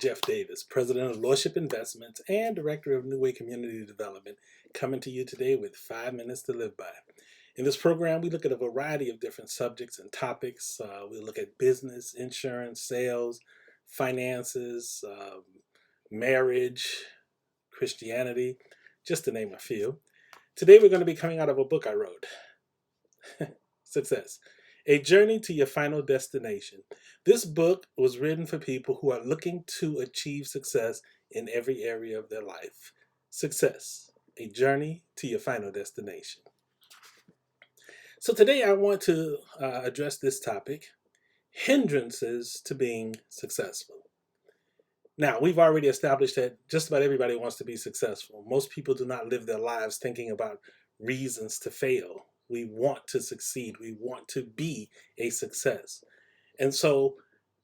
Jeff Davis, President of Lordship Investments and Director of New Way Community Development, coming to you today with 5 minutes to live by. In this program, we look at a variety of different subjects and topics. We look at business, insurance, sales, finances, marriage, Christianity, just to name a few. Today, we're going to be coming out of a book I wrote, Success. A Journey to Your Final Destination. This book was written for people who are looking to achieve success in every area of their life. Success. A Journey to Your Final Destination. So today I want to address this topic, hindrances to being successful. Now, we've already established that just about everybody wants to be successful. Most people do not live their lives thinking about reasons to fail. We want to succeed. We want to be a success. And so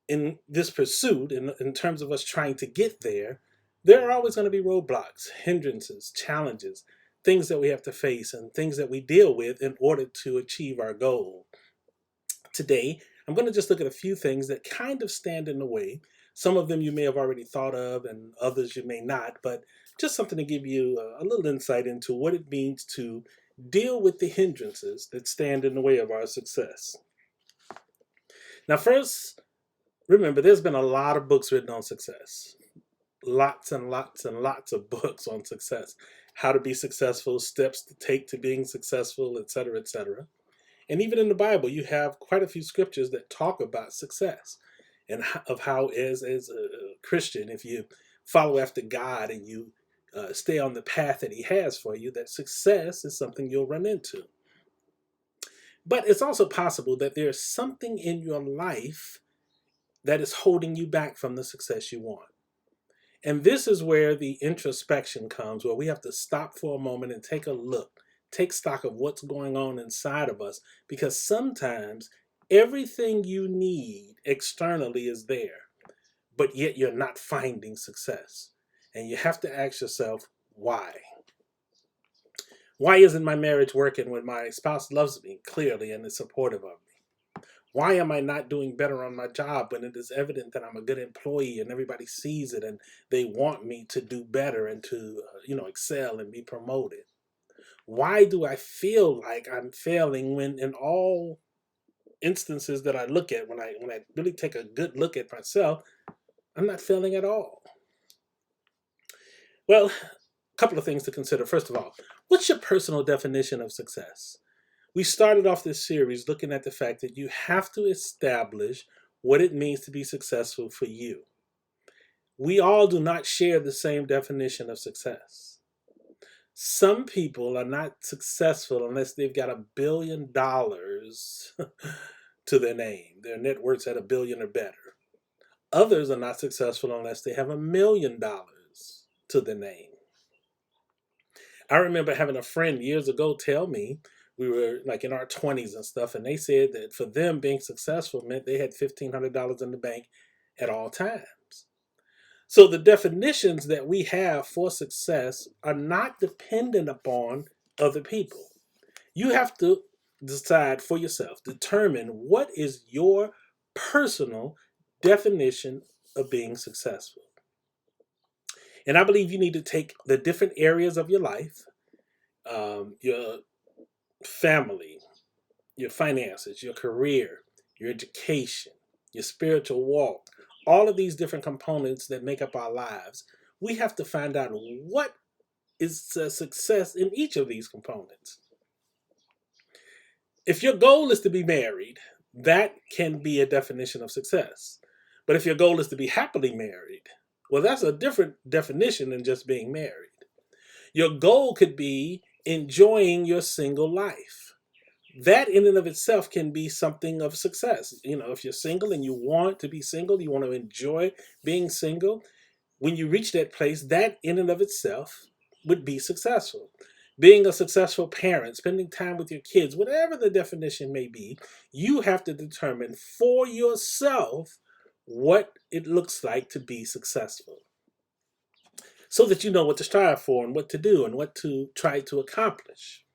in this pursuit, in terms of us trying to get there, there are always going to be roadblocks, hindrances, challenges, things that we have to face and things that we deal with in order to achieve our goal. Today, I'm going to just look at a few things that kind of stand in the way. Some of them you may have already thought of and others you may not, but just something to give you a little insight into what it means to deal with the hindrances that stand in the way of our success. Now, first, remember, there's been a lot of books written on success. Lots and lots and lots of books on success. How to be successful, steps to take to being successful, etc., etc. And even in the Bible, you have quite a few scriptures that talk about success and of how, as a Christian, if you follow after God and you stay on the path that He has for you, that success is something you'll run into. But it's also possible that there's something in your life that is holding you back from the success you want. And this is where the introspection comes, where we have to stop for a moment and take a look, take stock of what's going on inside of us, because sometimes everything you need externally is there, but yet you're not finding success. And you have to ask yourself, why? Why isn't my marriage working when my spouse loves me clearly and is supportive of me? Why am I not doing better on my job when it is evident that I'm a good employee and everybody sees it and they want me to do better and to excel and be promoted? Why do I feel like I'm failing when in all instances that I look at, when I really take a good look at myself, I'm not failing at all? Well, a couple of things to consider. First of all, what's your personal definition of success? We started off this series looking at the fact that you have to establish what it means to be successful for you. We all do not share the same definition of success. Some people are not successful unless they've got $1 billion to their name. Their net worth's at $1 billion or better. Others are not successful unless they have $1 million to the name. I remember having a friend years ago tell me, we were like in our 20s and stuff, and they said that for them being successful meant they had $1,500 in the bank at all times. So the definitions that we have for success are not dependent upon other people. You have to decide for yourself, determine what is your personal definition of being successful. And I believe you need to take the different areas of your life, your family, your finances, your career, your education, your spiritual walk, all of these different components that make up our lives. We have to find out what is a success in each of these components. If your goal is to be married, that can be a definition of success. But if your goal is to be happily married, well, that's a different definition than just being married. Your goal could be enjoying your single life. That in and of itself can be something of success. If you're single and you want to be single, you want to enjoy being single, when you reach that place, that in and of itself would be successful. Being a successful parent, spending time with your kids, whatever the definition may be, you have to determine for yourself what it looks like to be successful, so that you know what to strive for and what to do and what to try to accomplish.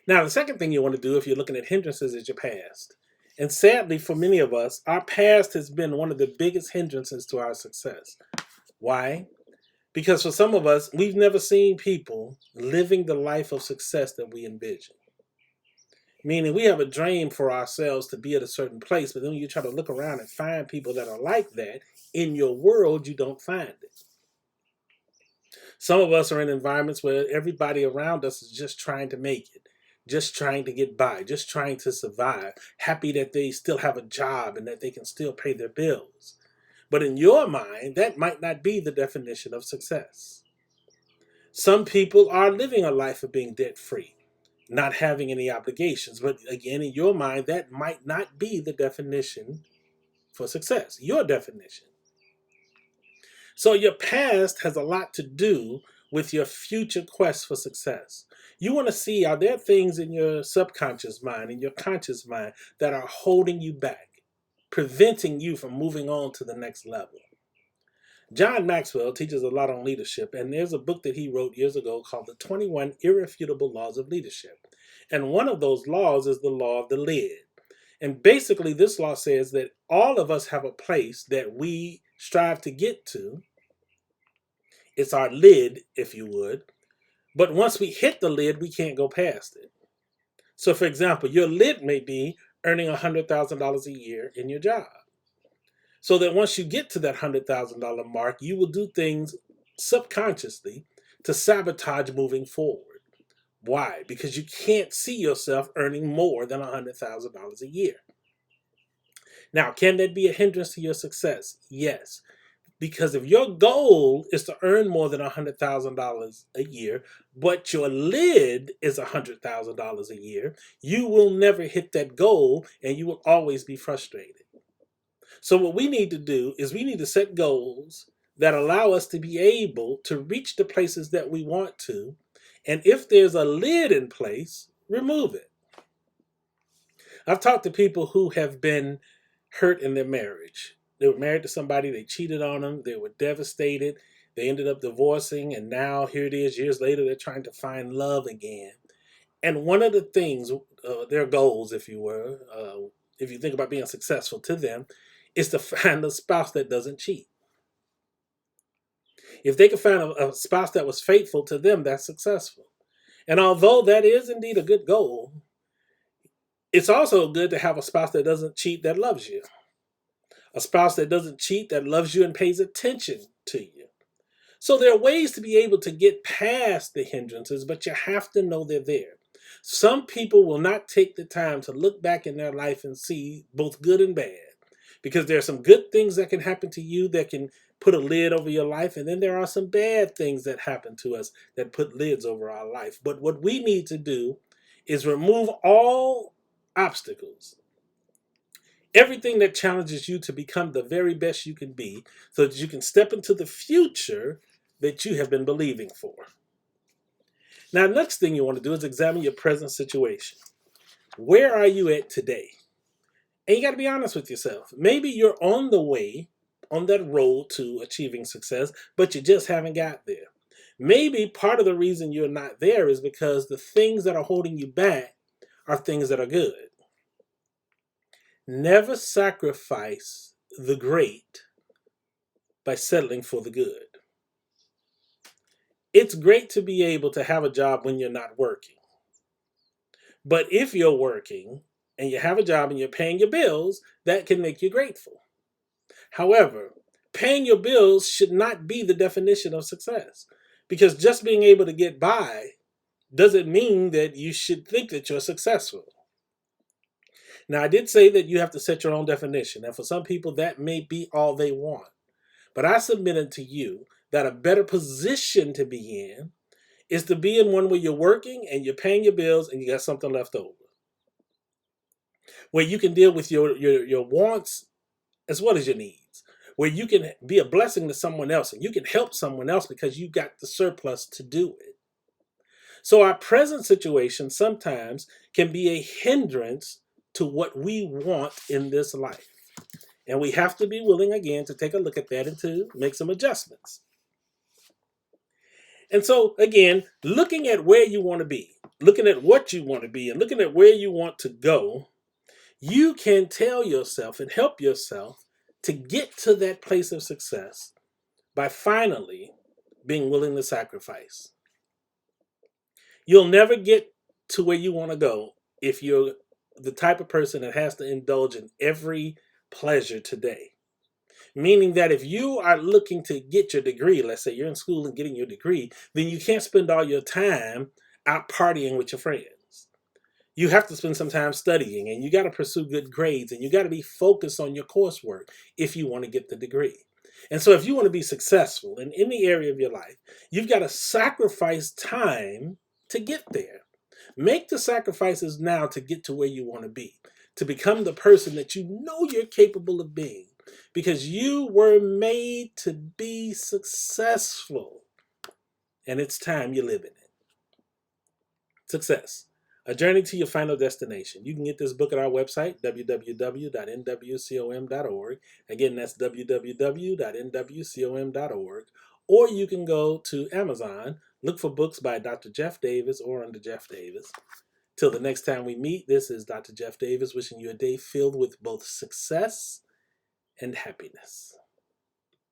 Now, the second thing you want to do if you're looking at hindrances is your past. And sadly, for many of us, our past has been one of the biggest hindrances to our success. Why? Because for some of us, we've never seen people living the life of success that we envision. Meaning we have a dream for ourselves to be at a certain place, but then when you try to look around and find people that are like that, in your world, you don't find it. Some of us are in environments where everybody around us is just trying to make it, just trying to get by, just trying to survive, happy that they still have a job and that they can still pay their bills. But in your mind, that might not be the definition of success. Some people are living a life of being debt free, not having any obligations. But again, in your mind, that might not be the definition for success, your definition. So your past has a lot to do with your future quest for success. You want to see, are there things in your subconscious mind, in your conscious mind, that are holding you back, preventing you from moving on to the next level? John Maxwell teaches a lot on leadership, and there's a book that he wrote years ago called The 21 Irrefutable Laws of Leadership. And one of those laws is the law of the lid. And basically, this law says that all of us have a place that we strive to get to. It's our lid, if you would. But once we hit the lid, we can't go past it. So, for example, your lid may be earning $100,000 a year in your job. So that once you get to that $100,000 mark, you will do things subconsciously to sabotage moving forward. Why? Because you can't see yourself earning more than $100,000 a year. Now, can that be a hindrance to your success? Yes. Because if your goal is to earn more than $100,000 a year, but your lid is $100,000 a year, you will never hit that goal and you will always be frustrated. So what we need to do is we need to set goals that allow us to be able to reach the places that we want to. And if there's a lid in place, remove it. I've talked to people who have been hurt in their marriage. They were married to somebody, they cheated on them, they were devastated, they ended up divorcing, and now here it is, years later, they're trying to find love again. And one of the things, their goals, if you were, if you think about being successful to them, is to find a spouse that doesn't cheat. If they could find a spouse that was faithful to them, that's successful. And although that is indeed a good goal, it's also good to have a spouse that doesn't cheat, that loves you. A spouse that doesn't cheat, that loves you and pays attention to you. So there are ways to be able to get past the hindrances, but you have to know they're there. Some people will not take the time to look back in their life and see both good and bad, because there are some good things that can happen to you that can put a lid over your life, and then there are some bad things that happen to us that put lids over our life. But what we need to do is remove all obstacles, everything that challenges you to become the very best you can be, so that you can step into the future that you have been believing for. Now, the next thing you want to do is examine your present situation. Where are you at today? And you got to be honest with yourself. Maybe you're on the way, on that road to achieving success, but you just haven't got there. Maybe part of the reason you're not there is because the things that are holding you back are things that are good. Never sacrifice the great by settling for the good. It's great to be able to have a job when you're not working. But if you're working and you have a job and you're paying your bills, that can make you grateful. However, paying your bills should not be the definition of success, because just being able to get by doesn't mean that you should think that you're successful. Now, I did say that you have to set your own definition, and for some people, that may be all they want. But I submitted to you that a better position to be in is to be in one where you're working and you're paying your bills and you got something left over, where you can deal with your wants as well as your needs, where you can be a blessing to someone else and you can help someone else because you got the surplus to do it. So our present situation sometimes can be a hindrance to what we want in this life. And we have to be willing again to take a look at that and to make some adjustments. And so again, looking at where you want to be, looking at what you want to be, and looking at where you want to go, You can tell yourself and help yourself to get to that place of success by finally being willing to sacrifice. You'll never get to where you want to go if you're the type of person that has to indulge in every pleasure today. Meaning that if you are looking to get your degree, let's say you're in school and getting your degree, then you can't spend all your time out partying with your friends. You have to spend some time studying, and you got to pursue good grades, and you got to be focused on your coursework if you want to get the degree. And so if you want to be successful in any area of your life, you've got to sacrifice time to get there. Make the sacrifices now to get to where you want to be, to become the person that you know you're capable of being, because you were made to be successful, and it's time you live in it. Success, a journey to your final destination. You can get this book at our website, www.nwcom.org. Again, that's www.nwcom.org. Or you can go to Amazon, look for books by Dr. Jeff Davis or under Jeff Davis. Till the next time we meet, this is Dr. Jeff Davis wishing you a day filled with both success and happiness.